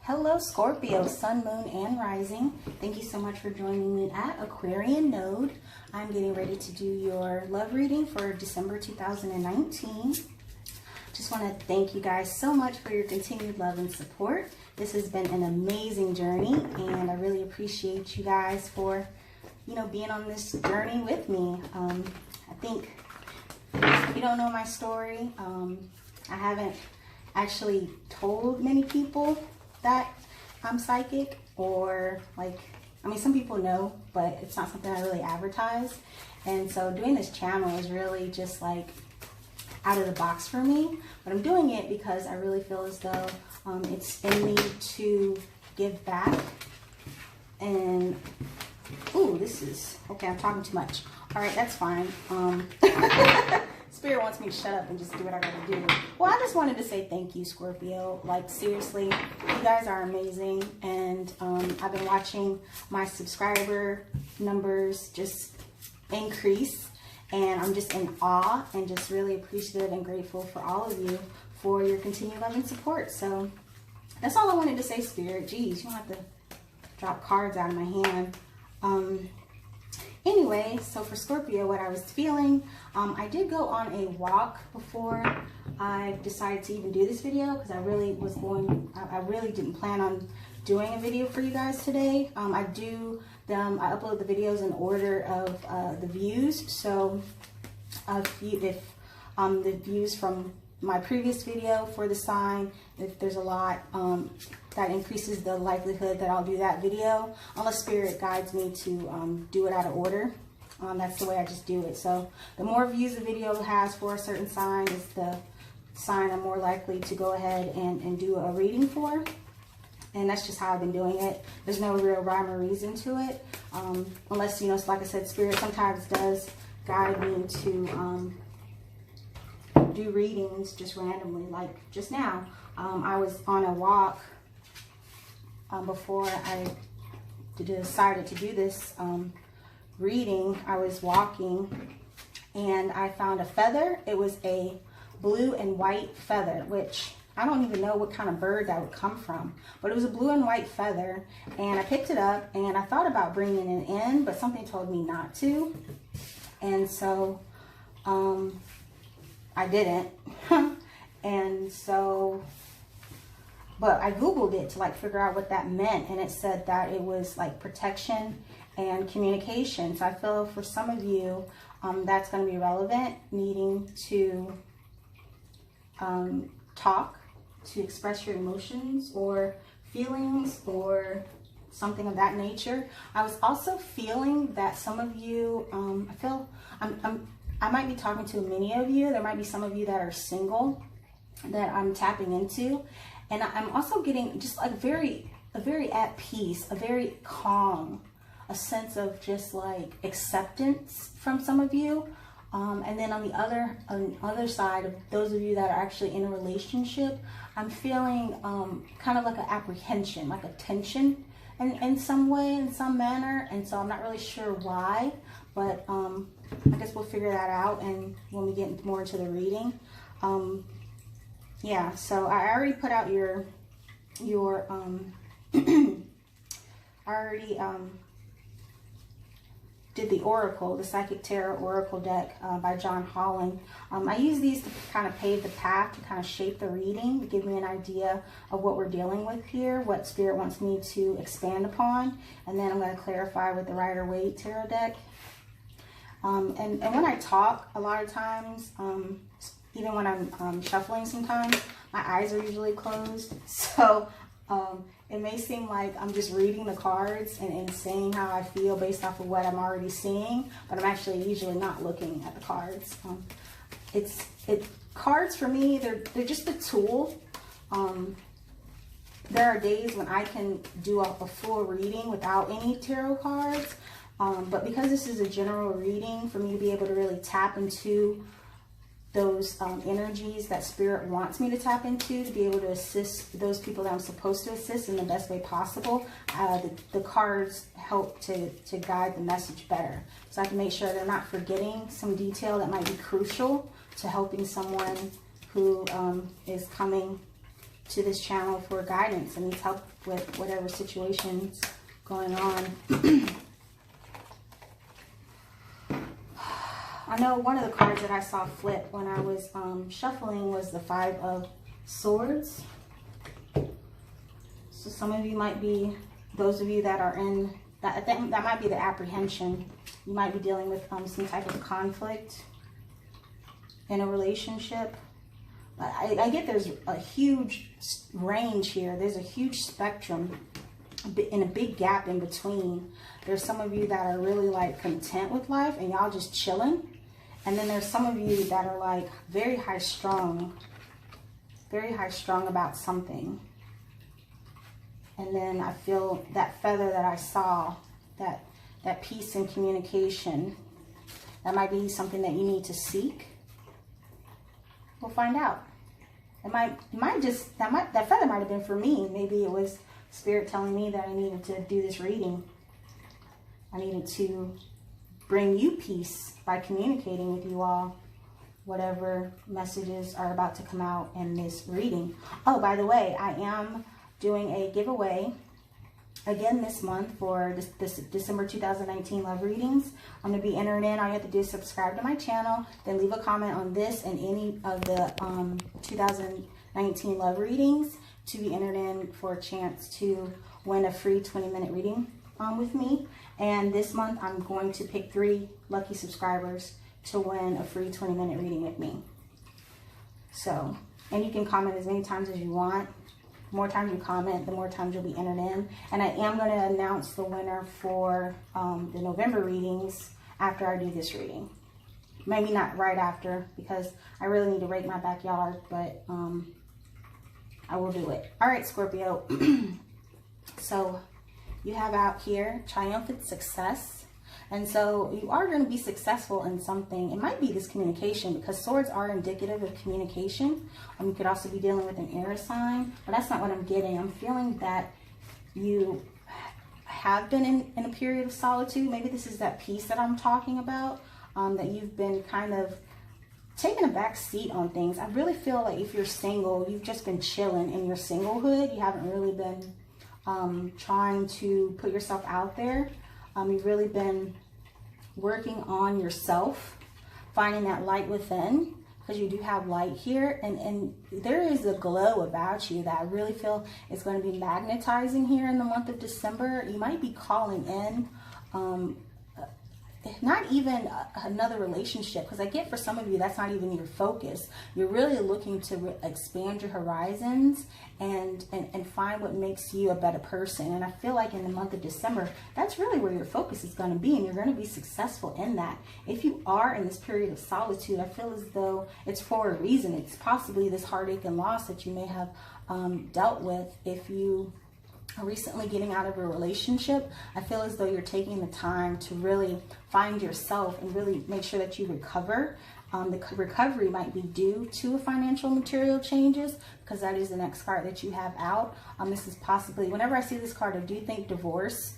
Hello Scorpio, Sun, Moon, and Rising. Thank you so much for joining me at Aquarian Node. I'm getting ready to do your love reading for December 2019. Just want to thank you guys so much for your continued love and support. This has been an amazing journey, and I really appreciate you guys for, being on this journey with me. I think if you don't know my story, I haven't actually told many people that I'm psychic, or some people know, but it's not something I really advertise. And so doing this channel is really just like out of the box for me, but I'm doing it because I really feel as though it's in me to give back. And this is okay. I'm talking too much. All right, that's fine. Spirit wants me to shut up and just do what I gotta do. Well, I just wanted to say thank you, Scorpio. Like, seriously, you guys are amazing. And I've been watching my subscriber numbers just increase. And I'm just in awe and just really appreciative and grateful for all of you for your continued love and support. So that's all I wanted to say, Spirit. Geez, you don't have to drop cards out of my hand. Anyway, so for Scorpio, what I was feeling, I did go on a walk before I decided to even do this video, because I really didn't plan on doing a video for you guys today. I upload the videos in order of the views. So if the views from my previous video for the sign, if there's a lot, that increases the likelihood that I'll do that video, unless Spirit guides me to do it out of order. That's the way I just do it. So the more views the video has for a certain sign is the sign I'm more likely to go ahead and do a reading for. And that's just how I've been doing it. There's no real rhyme or reason to it, unless, like I said, Spirit sometimes does guide me to do readings just randomly. Like just now, I was on a walk before I decided to do this reading. I was walking and I found a feather. It was a blue and white feather, which I don't even know what kind of bird that would come from, but it was a blue and white feather, and I picked it up and I thought about bringing it in, but something told me not to. And so I didn't. And so, but I Googled it to figure out what that meant, and it said that it was like protection and communication. So I feel for some of you, that's going to be relevant, needing to talk, to express your emotions or feelings or something of that nature. I was also feeling that some of you, I might be talking to many of you. There might be some of you that are single that I'm tapping into. And I'm also getting just a very at peace, a very calm, a sense of just acceptance from some of you. And then on the other side, of those of you that are actually in a relationship, I'm feeling kind of like an apprehension, like a tension in some way, in some manner. And so I'm not really sure why, but I guess we'll figure that out and when we get more into the reading. Yeah, so I already put out your I already did the Oracle, the Psychic Tarot Oracle deck by John Holland. I use these to kind of pave the path, to kind of shape the reading, to give me an idea of what we're dealing with here, what Spirit wants me to expand upon, and then I'm going to clarify with the Rider-Waite Tarot deck. And when I talk, a lot of times, even when I'm shuffling sometimes, my eyes are usually closed. So it may seem like I'm just reading the cards and saying how I feel based off of what I'm already seeing, but I'm actually usually not looking at the cards. Cards for me, they're just a tool. There are days when I can do a full reading without any tarot cards. But because this is a general reading, for me to be able to really tap into those energies that Spirit wants me to tap into, to be able to assist those people that I'm supposed to assist in the best way possible, the cards help to guide the message better. So I can make sure they're not forgetting some detail that might be crucial to helping someone who is coming to this channel for guidance and needs help with whatever situation's going on. I know one of the cards that I saw flip when I was shuffling was the Five of Swords. So some of you might be, those of you that are in, that might be the apprehension. You might be dealing with some type of conflict in a relationship. I get there's a huge range here. There's a huge spectrum and a big gap in between. There's some of you that are really like content with life and y'all just chilling. And then there's some of you that are like very high strung about something. And then I feel that feather that I saw, that peace and communication, that might be something that you need to seek. We'll find out. That feather might have been for me. Maybe it was Spirit telling me that I needed to do this reading. I needed to bring you peace by communicating with you all whatever messages are about to come out in this reading. Oh, by the way, I am doing a giveaway again this month for this December 2019 love readings. I'm going to be entering in. All you have to do is subscribe to my channel, then leave a comment on this and any of the 2019 love readings to be entered in for a chance to win a free 20-minute reading with me. And this month I'm going to pick 3 lucky subscribers to win a free 20-minute reading with me. So, and you can comment as many times as you want. The more times you comment, the more times you'll be entered in. And I am going to announce the winner for the November readings after I do this reading. Maybe not right after, because I really need to rake my backyard, but I will do it. All right, Scorpio. So you have out here triumphant success. And so you are going to be successful in something. It might be this communication, because swords are indicative of communication. You could also be dealing with an air sign, but that's not what I'm getting. I'm feeling that you have been in a period of solitude. Maybe this is that peace that I'm talking about, that you've been kind of taking a back seat on things. I really feel like if you're single, you've just been chilling in your singlehood. You haven't really been trying to put yourself out there. You've really been working on yourself, finding that light within, because you do have light here, and there is a glow about you that I really feel is going to be magnetizing here in the month of December. You might be calling in not even another relationship, because I get for some of you that's not even your focus. You're really looking to expand your horizons and find what makes you a better person. And I feel like in the month of December, that's really where your focus is going to be, and you're going to be successful in that. If you are in this period of solitude, I feel as though it's for a reason. It's possibly this heartache and loss that you may have dealt with. If you are recently getting out of a relationship, I feel as though you're taking the time to really find yourself and really make sure that you recover. The recovery might be due to financial material changes, because that is the next card that you have out. This is possibly, whenever I see this card, I do think divorce,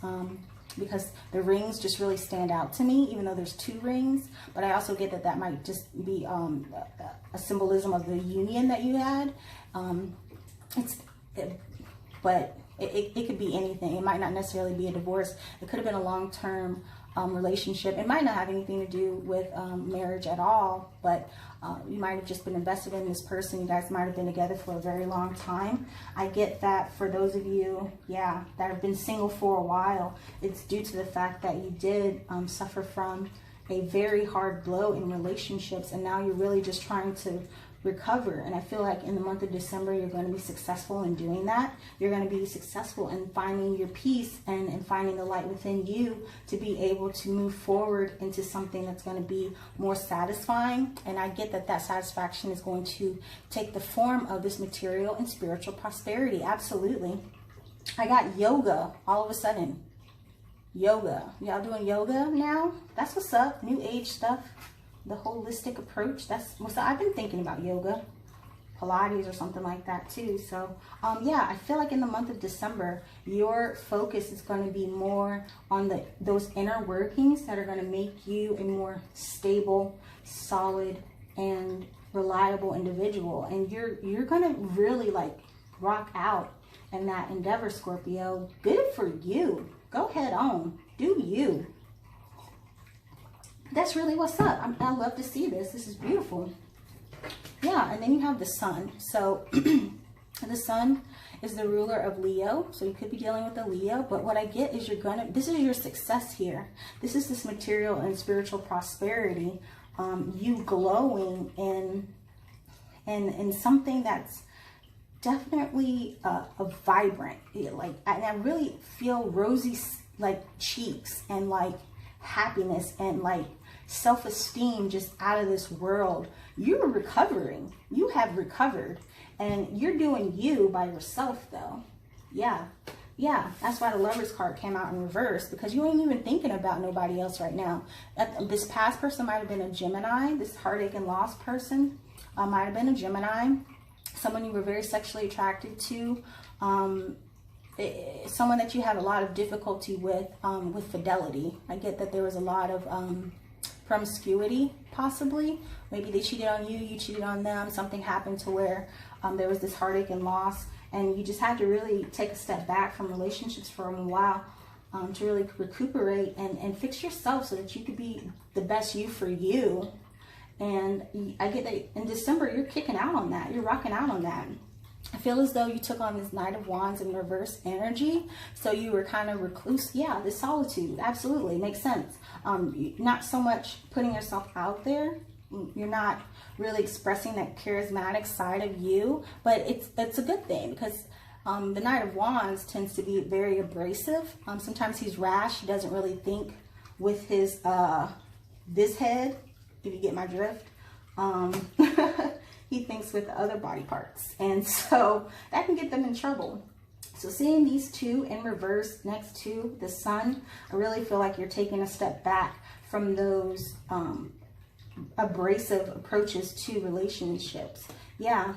because the rings just really stand out to me, even though there's 2 rings. But I also get that that might just be a symbolism of the union that you had. But it could be anything. It might not necessarily be a divorce. It could have been a long-term relationship. It might not have anything to do with marriage at all, but you might have just been invested in this person. You guys might have been together for a very long time. I get that for those of you, yeah, that have been single for a while, it's due to the fact that you did suffer from a very hard blow in relationships, and now you're really just trying to recover. And I feel like in the month of December, you're going to be successful in doing that. You're going to be successful in finding your peace and finding the light within you to be able to move forward into something that's going to be more satisfying. And I get that that satisfaction is going to take the form of this material and spiritual prosperity. Absolutely. I got yoga all of a sudden. Yoga. Y'all doing yoga now? That's what's up. New age stuff. The holistic approach, that's what's up. I've been thinking about yoga, Pilates or something like that too. So yeah, I feel like in the month of December, your focus is going to be more on those inner workings that are going to make you a more stable, solid, and reliable individual. And you're going to really like rock out in that endeavor, Scorpio. Good for you. Go head on. Do you. That's really what's up. I love to see this. This is beautiful. Yeah, and then you have the sun. So the sun is the ruler of Leo. So you could be dealing with a Leo, but what I get is this is your success here. This is this material and spiritual prosperity. You glowing in something that's definitely a vibrant, like, and I really feel rosy like cheeks and like happiness and like self-esteem just out of this world. You're recovering. You have recovered, and you're doing you by yourself though. Yeah, that's why the Lovers card came out in reverse, because you ain't even thinking about nobody else right now. This past person might have been a Gemini. This heartache and loss person might have been a Gemini. Someone you were very sexually attracted to, someone that you had a lot of difficulty with fidelity. I get that there was a lot of promiscuity, possibly. Maybe they cheated on you, you cheated on them. Something happened to where there was this heartache and loss, and you just had to really take a step back from relationships for a while to really recuperate and fix yourself so that you could be the best you for you. And I get that in December, you're kicking out on that. You're rocking out on that. I feel as though you took on this Knight of Wands in reverse energy. So you were kind of recluse. Yeah, this solitude. Absolutely. Makes sense. Not so much putting yourself out there. You're not really expressing that charismatic side of you. But it's a good thing, because the Knight of Wands tends to be very abrasive. Sometimes he's rash. He doesn't really think with his this head, if you get my drift. He thinks with the other body parts, and so that can get them in trouble. So seeing these two in reverse next to the sun, I really feel like you're taking a step back from those abrasive approaches to relationships. Yeah,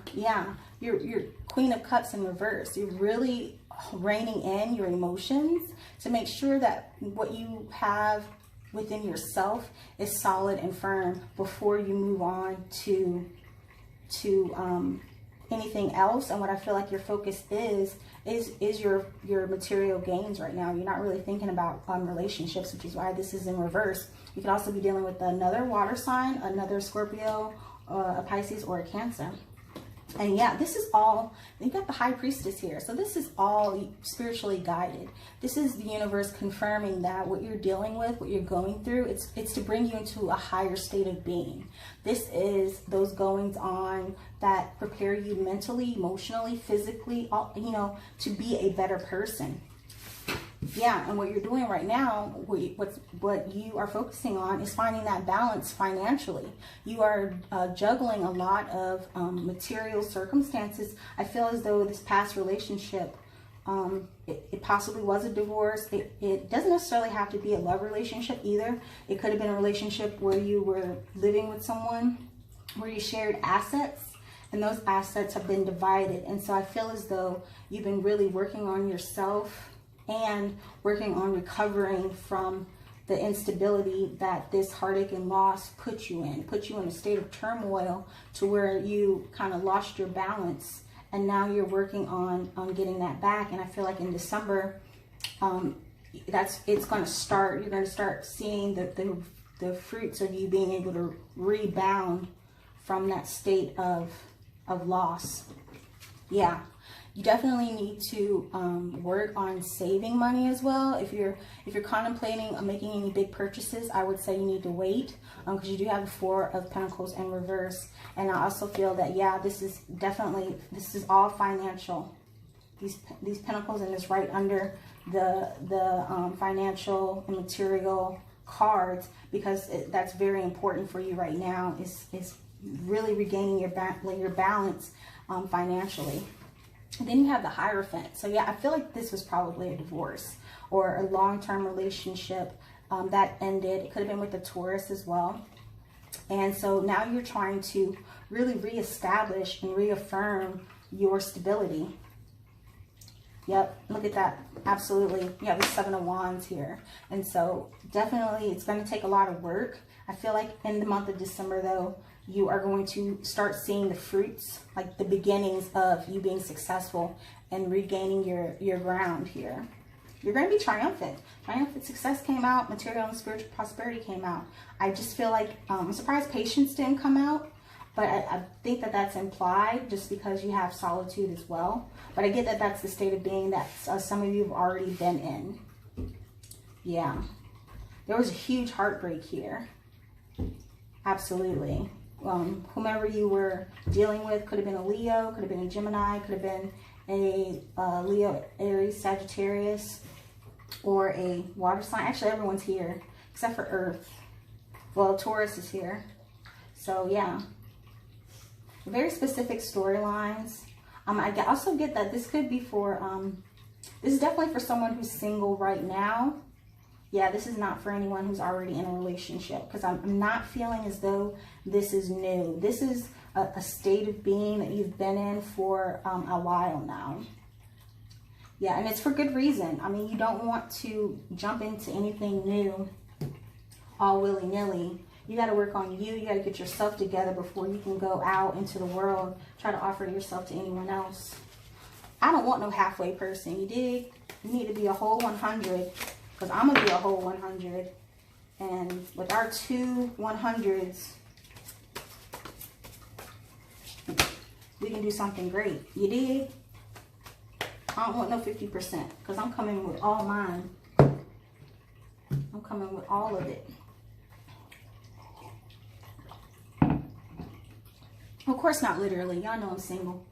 you're Queen of Cups in reverse. You're really reining in your emotions to make sure that what you have within yourself is solid and firm before you move on to anything else. And what I feel like your focus is your material gains right now. You're not really thinking about relationships, which is why this is in reverse. You could also be dealing with another water sign, another Scorpio, a Pisces, or a Cancer. And yeah, this is all, you got the High Priestess here. So this is all spiritually guided. This is the universe confirming that what you're dealing with, what you're going through, it's to bring you into a higher state of being. This is those goings on that prepare you mentally, emotionally, physically, to be a better person. Yeah, and what you're doing right now, what you are focusing on is finding that balance financially. You are juggling a lot of material circumstances. I feel as though this past relationship, it possibly was a divorce. It doesn't necessarily have to be a love relationship either. It could have been a relationship where you were living with someone, where you shared assets, and those assets have been divided. And so I feel as though you've been really working on yourself and working on recovering from the instability that this heartache and loss put you in a state of turmoil to where you kind of lost your balance, and now you're working on getting that back. And I feel like in December, it's going to start. You're going to start seeing the fruits of you being able to rebound from that state of loss. Yeah. You definitely need to work on saving money as well. If you're contemplating making any big purchases, I would say you need to wait, because you do have the Four of Pentacles in reverse. And I also feel that, yeah, this is all financial. These pentacles, and it's right under the financial and material cards, because that's very important for you right now. Is really regaining your balance financially. And then you have the Hierophant. So yeah, I feel like this was probably a divorce or a long-term relationship that ended. It could have been with a Taurus as well. And so now you're trying to really reestablish and reaffirm your stability. Yep, look at that. Absolutely. You have the Seven of Wands here. And so definitely it's going to take a lot of work. I feel like in the month of December, though, you are going to start seeing the fruits, like the beginnings of you being successful and regaining your ground here. You're going to be triumphant. Triumphant success came out. Material and spiritual prosperity came out. I just feel like, I'm surprised patience didn't come out. But I think that that's implied just because you have solitude as well. But I get that that's the state of being that some of you have already been in. Yeah. There was a huge heartbreak here. Absolutely. Whomever you were dealing with, could have been a Leo, could have been a Gemini, could have been a Leo, Aries, Sagittarius, or a water sign. Actually, everyone's here except for Earth. Well, Taurus is here. So, yeah. Very specific storylines. I also get that this could be for, this is definitely for someone who's single right now. Yeah, this is not for anyone who's already in a relationship, because I'm not feeling as though this is new. This is a state of being that you've been in for a while now. Yeah, and it's for good reason. I mean, you don't want to jump into anything new all willy-nilly. You got to work on you. You got to get yourself together before you can go out into the world, try to offer yourself to anyone else. I don't want no halfway person, you dig? You need to be a whole 100. Because I'm going to be a whole 100. And with our two 100s, we can do something great. You dig? I don't want no 50%. Because I'm coming with all mine. I'm coming with all of it. Of course not literally. Y'all know I'm single.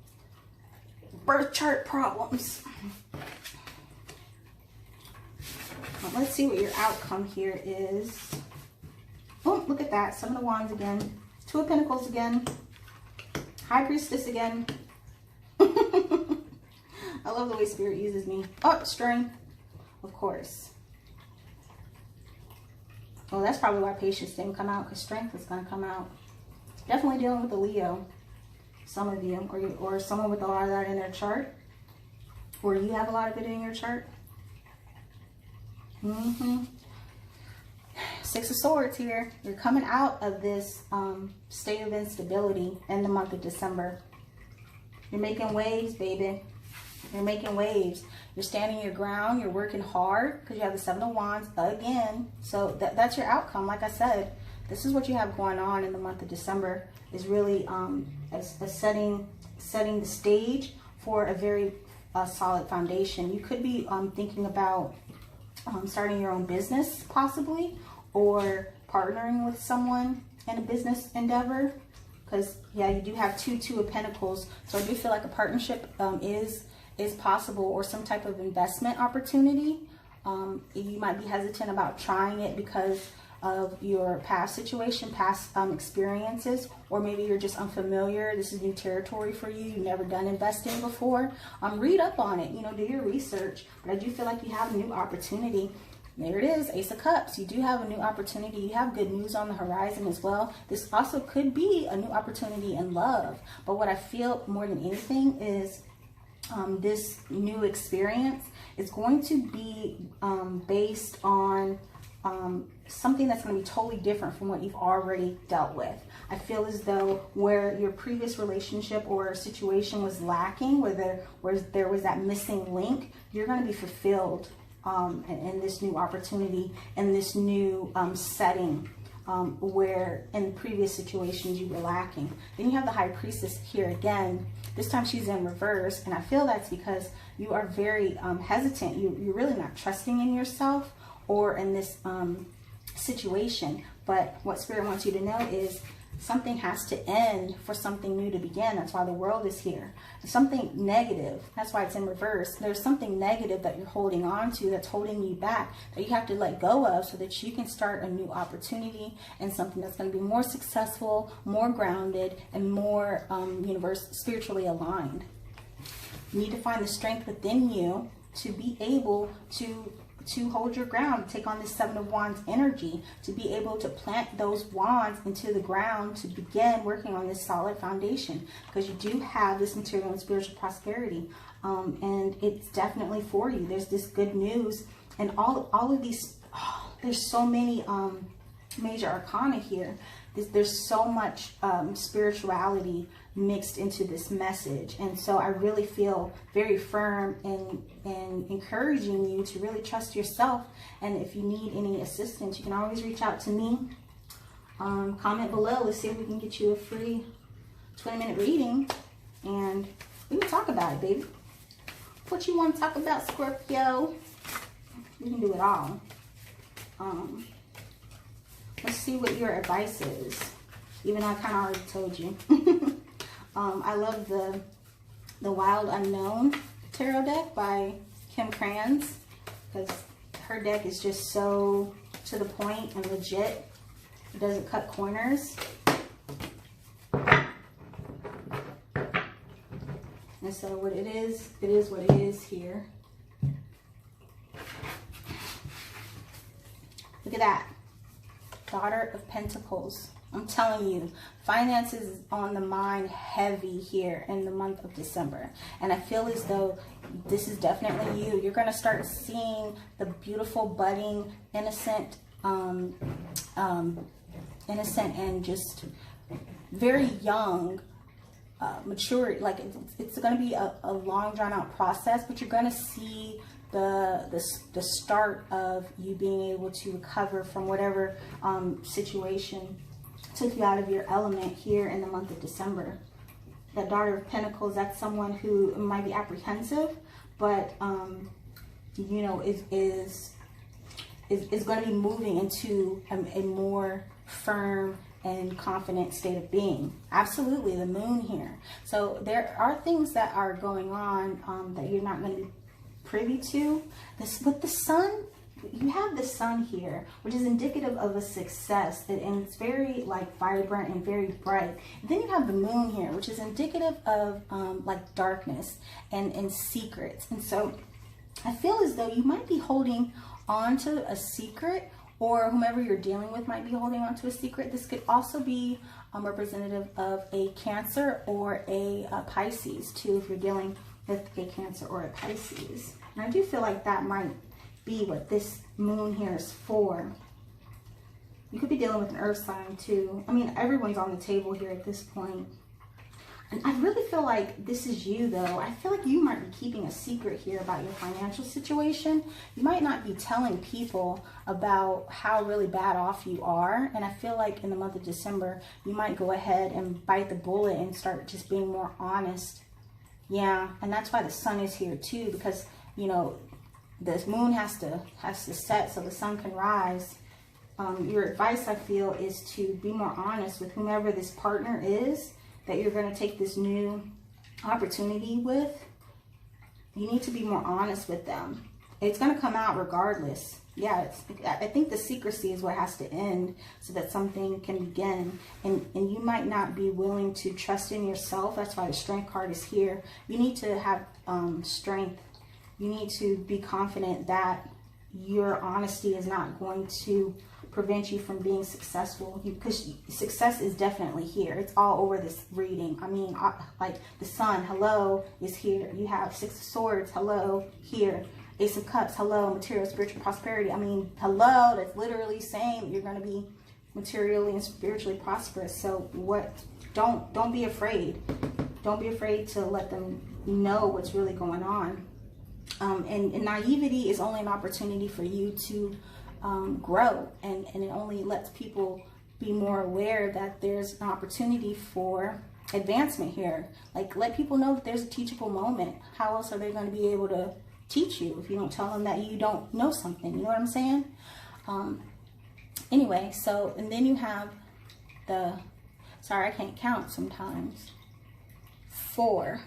Birth chart problems. Let's see what your outcome here is. Oh, look at that. 7 of Wands again. 2 of Pentacles again. High Priestess again. I love the way Spirit uses me. Oh, Strength. Of course. Well, that's probably why Patience didn't come out, because Strength is going to come out. Definitely dealing with a Leo. Some of you. Or someone with a lot of that in their chart. Or you have a lot of it in your chart. Six of Swords here. You're coming out of this state of instability in the month of December. You're making waves, baby. You're making waves. You're standing your ground. You're working hard because you have the 7 of Wands again. So that's your outcome. Like I said, this is what you have going on in the month of December. Is really setting the stage for a very solid foundation. You could be thinking about starting your own business possibly, or partnering with someone in a business endeavor, because yeah, you do have two of Pentacles. So I do feel like a partnership is possible, or some type of investment opportunity. You might be hesitant about trying it because of your past situation, past experiences, or maybe you're just unfamiliar. This is new territory for you. You've never done investing before. Read up on it, do your research. But I do feel like you have a new opportunity. There it is, Ace of Cups. You do have a new opportunity. You have good news on the horizon as well. This also could be a new opportunity in love. But what I feel more than anything is this new experience is going to be based on something that's going to be totally different from what you've already dealt with. I feel as though where your previous relationship or situation was lacking, where there was that missing link, you're going to be fulfilled in this new opportunity, in this new setting, where in previous situations you were lacking. Then you have the High Priestess here again. This time she's in reverse, and I feel that's because you are very hesitant. You're really not trusting in yourself or in this situation. But what Spirit wants you to know is something has to end for something new to begin. That's why the World is here. Something negative, that's why it's in reverse. There's something negative that you're holding on to that's holding you back, that you have to let go of so that you can start a new opportunity and something that's going to be more successful, more grounded, and more spiritually aligned. You need to find the strength within you to be able to hold your ground, to take on this 7 of Wands energy, to be able to plant those wands into the ground, to begin working on this solid foundation, because you do have this material and spiritual prosperity, and it's definitely for you. There's this good news, and all of these, there's so many major arcana here. there's so much spirituality mixed into this message. And so I really feel very firm in encouraging you to really trust yourself. And if you need any assistance, you can always reach out to me. Comment below. Let's see if we can get you a free 20-minute reading, and we can talk about it, baby. What you want to talk about, Scorpio? We can do it all. Let's see what your advice is. Even though I kind of already told you. I love the Wild Unknown tarot deck by Kim Kranz, because her deck is just so to the point and legit. It doesn't cut corners. And so what it is what it is here. Look at that. Daughter of Pentacles. I'm telling you, finances is on the mind heavy here in the month of December. And I feel as though this is definitely you. You're going to start seeing the beautiful, budding, innocent and just very young, mature. Like it's going to be a long, drawn out process, but you're going to see the start of you being able to recover from whatever situation took you out of your element here in the month of December. That Daughter of Pentacles, that's someone who might be apprehensive, but you know, is going to be moving into a more firm and confident state of being. Absolutely, the moon here. So there are things that are going on that you're not going to be privy to. This with the sun, you have the sun here, which is indicative of a success, and it's very like vibrant and very bright. And then you have the moon here, which is indicative of like darkness and secrets. And so I feel as though you might be holding on to a secret, or whomever you're dealing with might be holding on to a secret. This could also be representative of a Cancer or a Pisces too, if you're dealing with a Cancer or a Pisces. And I do feel like that might be what this moon here is for. You could be dealing with an earth sign too. I mean, everyone's on the table here at this point. And I really feel like this is you, though. I feel like you might be keeping a secret here about your financial situation. You might not be telling people about how really bad off you are. And I feel like in the month of December, you might go ahead and bite the bullet and start just being more honest. Yeah, and that's why the sun is here too, because, you know, this moon has to set so the sun can rise. Your advice, I feel, is to be more honest with whomever this partner is that you're going to take this new opportunity with. You need to be more honest with them. It's going to come out regardless. Yeah, I think the secrecy is what has to end so that something can begin. And you might not be willing to trust in yourself. That's why the Strength card is here. You need to have strength. You need to be confident that your honesty is not going to prevent you from being successful, because success is definitely here. It's all over this reading. I mean, like the sun, hello, is here. You have Six of Swords, hello, here. Ace of Cups, hello, material, spiritual prosperity. I mean, hello, that's literally saying that you're going to be materially and spiritually prosperous. So what? Don't be afraid. Don't be afraid to let them know what's really going on. And naivety is only an opportunity for you to grow, and it only lets people be more aware that there's an opportunity for advancement here. Like, let people know that there's a teachable moment. How else are they going to be able to teach you if you don't tell them that you don't know something? You know what I'm saying? Anyway, so, and then you have the, sorry, I can't count sometimes, 4,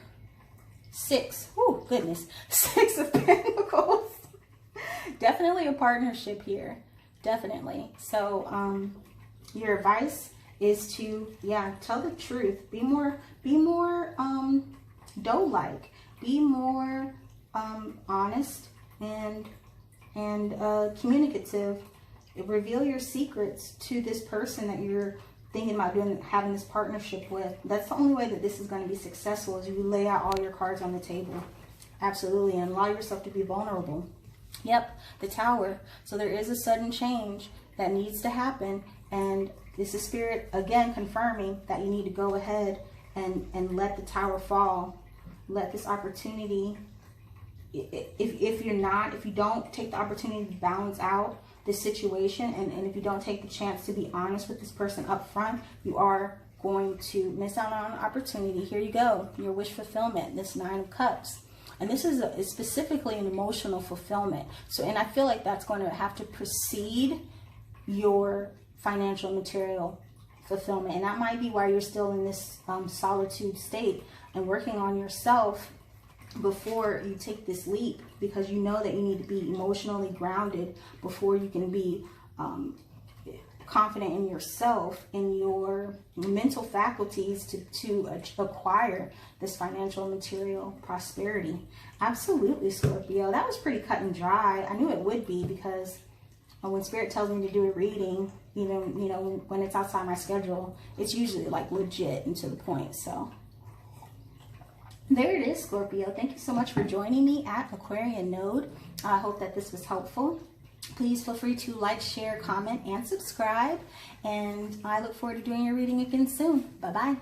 6, oh goodness, 6 of Pentacles. Definitely a partnership here, definitely. So your advice is to, yeah, tell the truth. Be more doe-like. Be more honest and communicative. Reveal your secrets to this person that you're thinking about having this partnership with. That's the only way that this is going to be successful, is you lay out all your cards on the table. Absolutely, and allow yourself to be vulnerable. Yep, the Tower. So there is a sudden change that needs to happen, and This is Spirit, again, confirming that you need to go ahead and let the tower fall. Let this opportunity, if you don't take the opportunity to balance out this situation, and if you don't take the chance to be honest with this person up front, you are going to miss out on an opportunity. Here you go, your wish fulfillment, this 9 of Cups. And this is specifically an emotional fulfillment. So, and I feel like that's going to have to precede your financial material fulfillment. And that might be why you're still in this solitude state and working on yourself before you take this leap, because you know that you need to be emotionally grounded before you can be confident in yourself, in your mental faculties to acquire this financial material prosperity. Absolutely, Scorpio. That was pretty cut and dry. I knew it would be, because when Spirit tells me to do a reading, even, you know, when it's outside my schedule, it's usually like legit and to the point. So there it is, Scorpio. Thank you so much for joining me at Aquarian Node. I hope that this was helpful. Please feel free to like, share, comment, and subscribe. And I look forward to doing your reading again soon. Bye-bye.